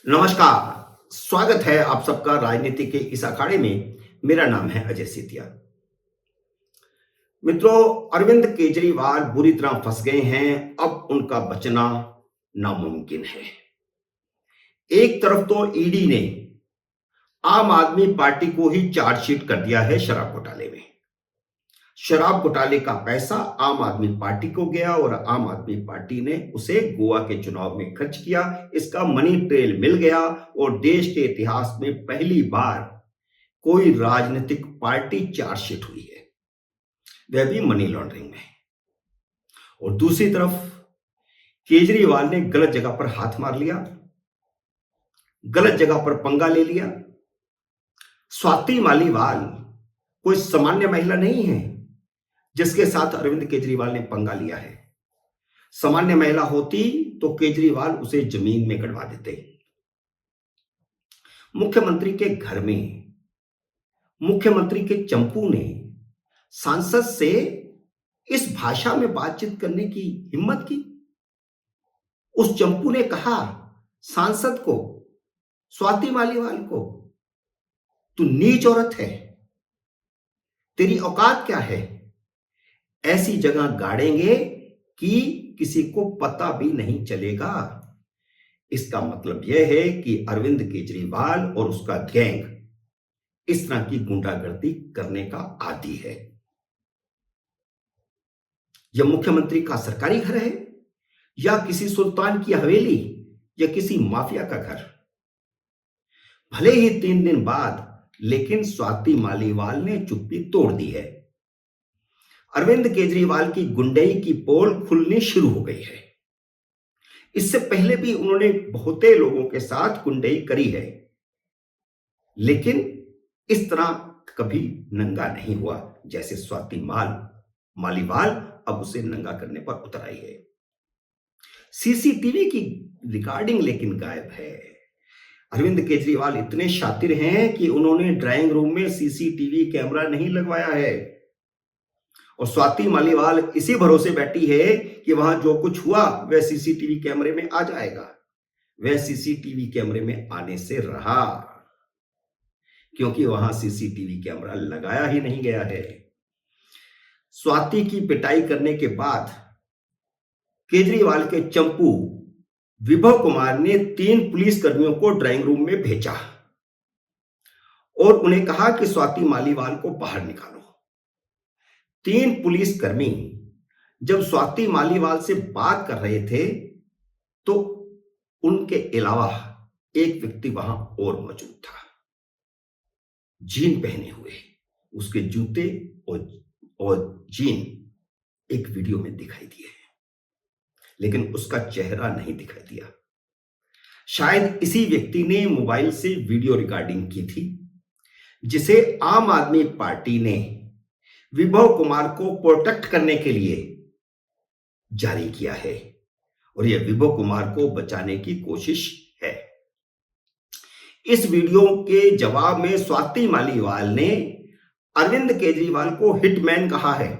नमस्कार। स्वागत है आप सबका राजनीति के इस अखाड़े में। मेरा नाम है अजय सेतिया। मित्रों, अरविंद केजरीवाल बुरी तरह फंस गए हैं। अब उनका बचना नामुमकिन है। एक तरफ तो ईडी ने आम आदमी पार्टी को ही चार्जशीट कर दिया है शराब घोटाले में। शराब घोटाले का पैसा आम आदमी पार्टी को गया और आम आदमी पार्टी ने उसे गोवा के चुनाव में खर्च किया। इसका मनी ट्रेल मिल गया और देश के इतिहास में पहली बार कोई राजनीतिक पार्टी चार्जशीट हुई है, वह भी मनी लॉन्ड्रिंग में। और दूसरी तरफ केजरीवाल ने गलत जगह पर हाथ मार लिया, गलत जगह पर पंगा ले लिया। स्वाति मालीवाल कोई सामान्य महिला नहीं है जिसके साथ अरविंद केजरीवाल ने पंगा लिया है। सामान्य महिला होती तो केजरीवाल उसे जमीन में गड़वा देते। मुख्यमंत्री के घर में मुख्यमंत्री के चंपू ने सांसद से इस भाषा में बातचीत करने की हिम्मत की। उस चंपू ने कहा सांसद को, स्वाति मालीवाल को, तू नीच औरत है, तेरी औकात क्या है। ऐसी जगह गाड़ेंगे कि किसी को पता भी नहीं चलेगा। इसका मतलब यह है कि अरविंद केजरीवाल और उसका गैंग इस तरह की गुंडागर्दी करने का आदी है। यह मुख्यमंत्री का सरकारी घर है या किसी सुल्तान की हवेली या किसी माफिया का घर। भले ही 3 दिन बाद, लेकिन स्वाति मालीवाल ने चुप्पी तोड़ दी है। अरविंद केजरीवाल की गुंडई की पोल खुलनी शुरू हो गई है। इससे पहले भी उन्होंने बहुते लोगों के साथ गुंडई करी है, लेकिन इस तरह कभी नंगा नहीं हुआ जैसे स्वाति मालीवाल अब उसे नंगा करने पर उतर आई है। सीसीटीवी की रिकॉर्डिंग लेकिन गायब है। अरविंद केजरीवाल इतने शातिर हैं कि उन्होंने ड्राइंग रूम में सीसीटीवी कैमरा नहीं लगवाया है और स्वाति मालीवाल इसी भरोसे बैठी है कि वहां जो कुछ हुआ वह सीसीटीवी कैमरे में आ जाएगा। वह सीसीटीवी कैमरे में आने से रहा, क्योंकि वहां सीसीटीवी कैमरा लगाया ही नहीं गया है। स्वाति की पिटाई करने के बाद केजरीवाल के चंपू विभव कुमार ने 3 पुलिस कर्मियों को ड्राइंग रूम में भेजा और उन्हें कहा कि स्वाति मालीवाल को बाहर निकालो। 3 पुलिस कर्मी जब स्वाति मालीवाल से बात कर रहे थे तो उनके अलावा एक व्यक्ति वहां और मौजूद था, जीन पहने हुए। उसके जूते और जीन एक वीडियो में दिखाई दिए, लेकिन उसका चेहरा नहीं दिखाई दिया। शायद इसी व्यक्ति ने मोबाइल से वीडियो रिकॉर्डिंग की थी, जिसे आम आदमी पार्टी ने विभव कुमार को प्रोटेक्ट करने के लिए जारी किया है और यह विभव कुमार को बचाने की कोशिश है। इस वीडियो के जवाब में स्वाति मालीवाल ने अरविंद केजरीवाल को हिटमैन कहा है।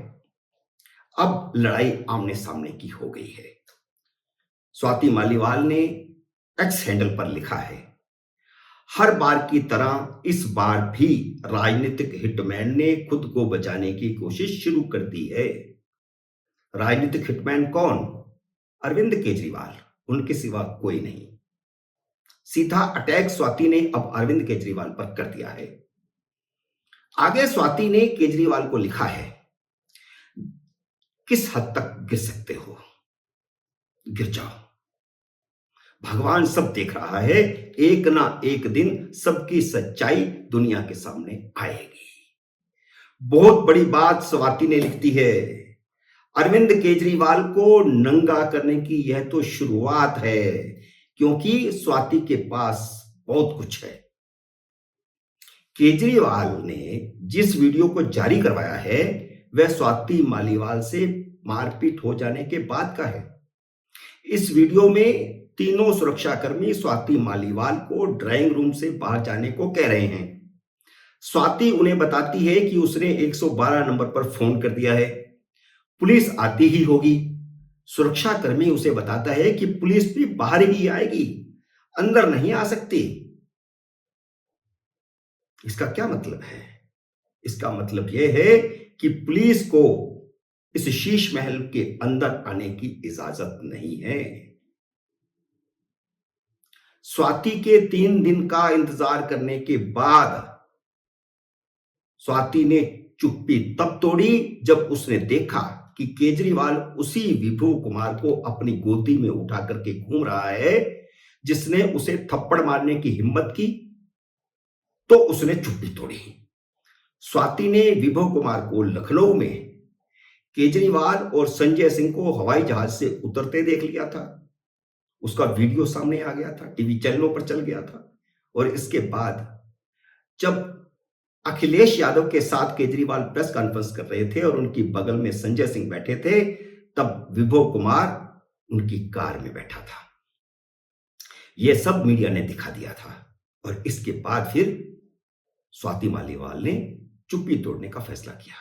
अब लड़ाई आमने सामने की हो गई है। स्वाति मालीवाल ने एक्स हैंडल पर लिखा है, हर बार की तरह इस बार भी राजनीतिक हिटमैन ने खुद को बचाने की कोशिश शुरू कर दी है। राजनीतिक हिटमैन कौन? अरविंद केजरीवाल, उनके सिवा कोई नहीं। सीधा अटैक स्वाति ने अब अरविंद केजरीवाल पर कर दिया है। आगे स्वाति ने केजरीवाल को लिखा है, किस हद तक गिर सकते हो, गिर जाओ। भगवान सब देख रहा है, एक ना एक दिन सबकी सच्चाई दुनिया के सामने आएगी। बहुत बड़ी बात स्वाति ने लिखती है। अरविंद केजरीवाल को नंगा करने की यह तो शुरुआत है, क्योंकि स्वाति के पास बहुत कुछ है। केजरीवाल ने जिस वीडियो को जारी करवाया है वह स्वाति मालीवाल से मारपीट हो जाने के बाद का है। इस वीडियो में तीनों सुरक्षाकर्मी स्वाति मालीवाल को ड्राइंग रूम से बाहर जाने को कह रहे हैं। स्वाति उन्हें बताती है कि उसने 112 नंबर पर फोन कर दिया है, पुलिस आती ही होगी। सुरक्षाकर्मी उसे बताता है कि पुलिस भी बाहर ही आएगी, अंदर नहीं आ सकती। इसका क्या मतलब है? इसका मतलब यह है कि पुलिस को इस शीश महल के अंदर आने की इजाजत नहीं है। स्वाति के 3 दिन का इंतजार करने के बाद स्वाति ने चुप्पी तब तोड़ी जब उसने देखा कि केजरीवाल उसी विभू कुमार को अपनी गोदी में उठा करके घूम रहा है जिसने उसे थप्पड़ मारने की हिम्मत की, तो उसने चुप्पी तोड़ी। स्वाति ने विभव कुमार को लखनऊ में केजरीवाल और संजय सिंह को हवाई जहाज से उतरते देख लिया था। उसका वीडियो सामने आ गया था, टीवी चैनलों पर चल गया था। और इसके बाद जब अखिलेश यादव के साथ केजरीवाल प्रेस कॉन्फ्रेंस कर रहे थे और उनकी बगल में संजय सिंह बैठे थे, तब विभव कुमार उनकी कार में बैठा था। यह सब मीडिया ने दिखा दिया था। और इसके बाद फिर स्वाति मालीवाल ने चुप्पी तोड़ने का फैसला किया।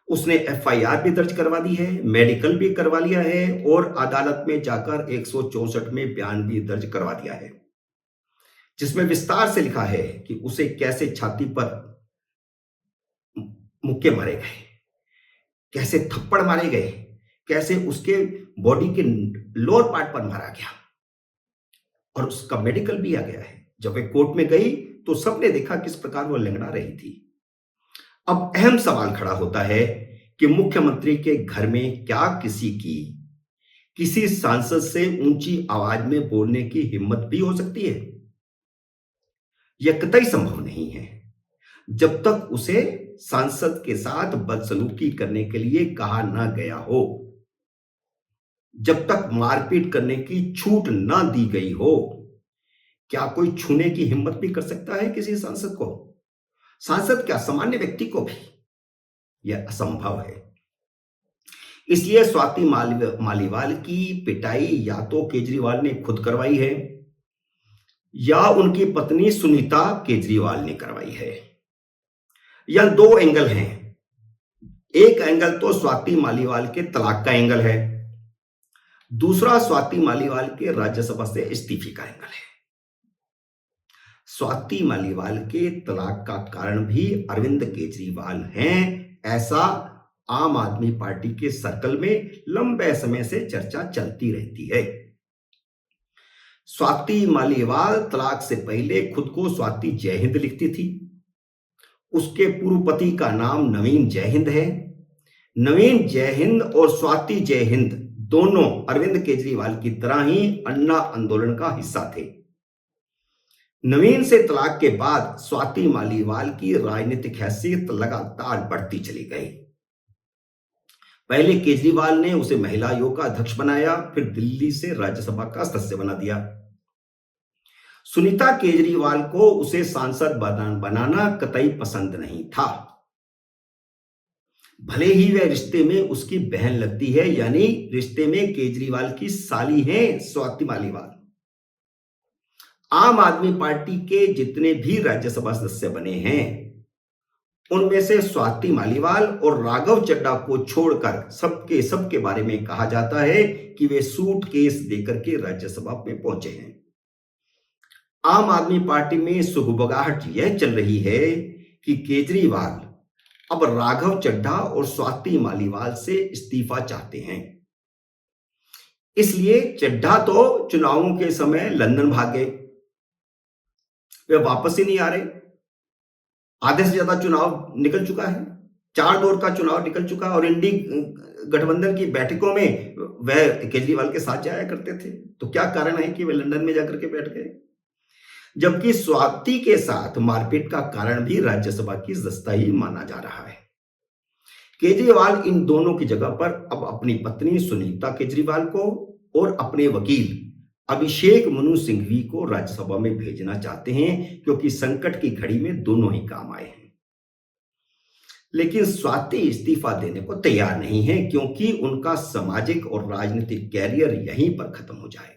उसने एफआईआर भी दर्ज करवा दी है, मेडिकल भी करवा लिया है और अदालत में जाकर 164 में बयान भी दर्ज करवा दिया है, जिसमें विस्तार से लिखा है कि उसे कैसे छाती पर मुक्के मारे गए, कैसे थप्पड़ मारे गए, कैसे उसके बॉडी के लोअर पार्ट पर मारा गया, और उसका मेडिकल भी आ गया है। जब वे कोर्ट में गई तो सबने देखा किस प्रकार वो लंगड़ा रही थी। अब अहम सवाल खड़ा होता है कि मुख्यमंत्री के घर में क्या किसी सांसद से ऊंची आवाज में बोलने की हिम्मत भी हो सकती है? यह कतई संभव नहीं है जब तक उसे सांसद के साथ बदसलूकी करने के लिए कहा ना गया हो, जब तक मारपीट करने की छूट ना दी गई हो। क्या कोई छूने की हिम्मत भी कर सकता है किसी सांसद को? सांसद क्या, सामान्य व्यक्ति को भी यह असंभव है। इसलिए स्वाति मालीवाल की पिटाई या तो केजरीवाल ने खुद करवाई है या उनकी पत्नी सुनीता केजरीवाल ने करवाई है। यह 2 एंगल हैं। एक एंगल तो स्वाति मालीवाल के तलाक का एंगल है, दूसरा स्वाति मालीवाल के राज्यसभा से इस्तीफे का एंगल है। स्वाति मालीवाल के तलाक का कारण भी अरविंद केजरीवाल हैं, ऐसा आम आदमी पार्टी के सर्कल में लंबे समय से चर्चा चलती रहती है। स्वाति मालीवाल तलाक से पहले खुद को स्वाति जयहिंद लिखती थी। उसके पूर्व पति का नाम नवीन जयहिंद है। नवीन जयहिंद और स्वाति जयहिंद दोनों अरविंद केजरीवाल की तरह ही अन्ना आंदोलन का हिस्सा थे। नवीन से तलाक के बाद स्वाति मालीवाल की राजनीतिक हैसियत लगातार बढ़ती चली गई। पहले केजरीवाल ने उसे महिला आयोग का अध्यक्ष बनाया, फिर दिल्ली से राज्यसभा का सदस्य बना दिया। सुनीता केजरीवाल को उसे सांसद बनाना कतई पसंद नहीं था। भले ही वह रिश्ते में उसकी बहन लगती है, यानी रिश्ते में केजरीवाल की साली है स्वाति मालीवाल। आम आदमी पार्टी के जितने भी राज्यसभा सदस्य बने हैं उनमें से स्वाति मालीवाल और राघव चड्ढा को छोड़कर सबके बारे में कहा जाता है कि वे सूटकेस देकर के राज्यसभा में पहुंचे हैं। आम आदमी पार्टी में सुगबगाहट यह चल रही है कि केजरीवाल अब राघव चड्ढा और स्वाति मालीवाल से इस्तीफा चाहते हैं। इसलिए चड्ढा तो चुनावों के समय लंदन भाग गए, वे वापस ही नहीं आ रहे। आधे से ज्यादा चुनाव निकल चुका है, 4 दौर का चुनाव निकल चुका, और इंडी गठबंधन की बैठकों में वह केजरीवाल के साथ जाया करते थे। तो क्या कारण है कि वे लंदन में जाकर के बैठ गए? जबकि स्वाति के साथ मारपीट का कारण भी राज्यसभा की जस्ता ही माना जा रहा है। केजरीवाल इन दोनों की जगह पर अब अपनी पत्नी सुनीता केजरीवाल को और अपने वकील अभिषेक मनु सिंघवी को राज्यसभा में भेजना चाहते हैं, क्योंकि संकट की घड़ी में दोनों ही काम आए हैं। लेकिन स्वाति इस्तीफा देने को तैयार नहीं है, क्योंकि उनका सामाजिक और राजनीतिक कैरियर यहीं पर खत्म हो जाएगा।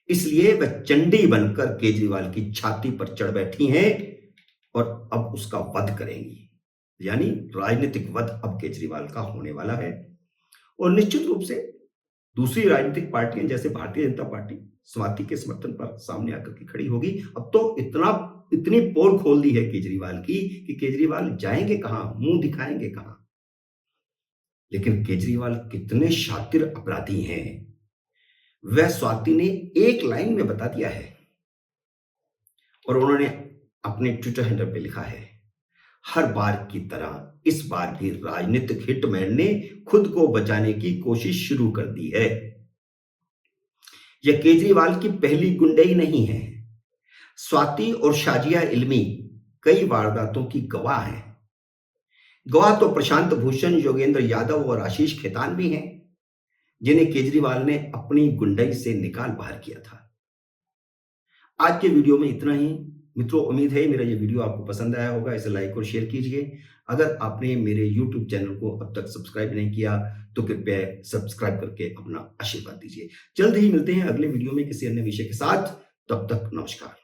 इसलिए वह चंडी बनकर केजरीवाल की छाती पर चढ़ बैठी हैं और अब उसका वध करेंगी। यानी राजनीतिक वध अब केजरीवाल का होने वाला है। और निश्चित रूप से दूसरी राजनीतिक पार्टियां जैसे भारतीय जनता पार्टी स्वाति के समर्थन पर सामने आकर के खड़ी होगी। अब तो इतनी पोल खोल दी है केजरीवाल की कि केजरीवाल जाएंगे कहां, मुंह दिखाएंगे कहां। लेकिन केजरीवाल कितने शातिर अपराधी हैं, वह स्वाति ने एक लाइन में बता दिया है। और उन्होंने अपने ट्विटर हैंडल पे लिखा है, हर बार की तरह इस बार भी राजनीतिक हिटमैन ने खुद को बचाने की कोशिश शुरू कर दी है। यह केजरीवाल की पहली गुंडई नहीं है। स्वाति और शाजिया इल्मी कई वारदातों की गवाह हैं। गवाह तो प्रशांत भूषण, योगेंद्र यादव और आशीष खेतान भी हैं, जिन्हें केजरीवाल ने अपनी गुंडई से निकाल बाहर किया था। आज के वीडियो में इतना ही मित्रों। उम्मीद है मेरा ये वीडियो आपको पसंद आया होगा। इसे लाइक और शेयर कीजिए। अगर आपने मेरे YouTube चैनल को अब तक सब्सक्राइब नहीं किया तो कृपया सब्सक्राइब करके अपना आशीर्वाद दीजिए। जल्द ही मिलते हैं अगले वीडियो में किसी अन्य विषय के साथ। तब तक नमस्कार।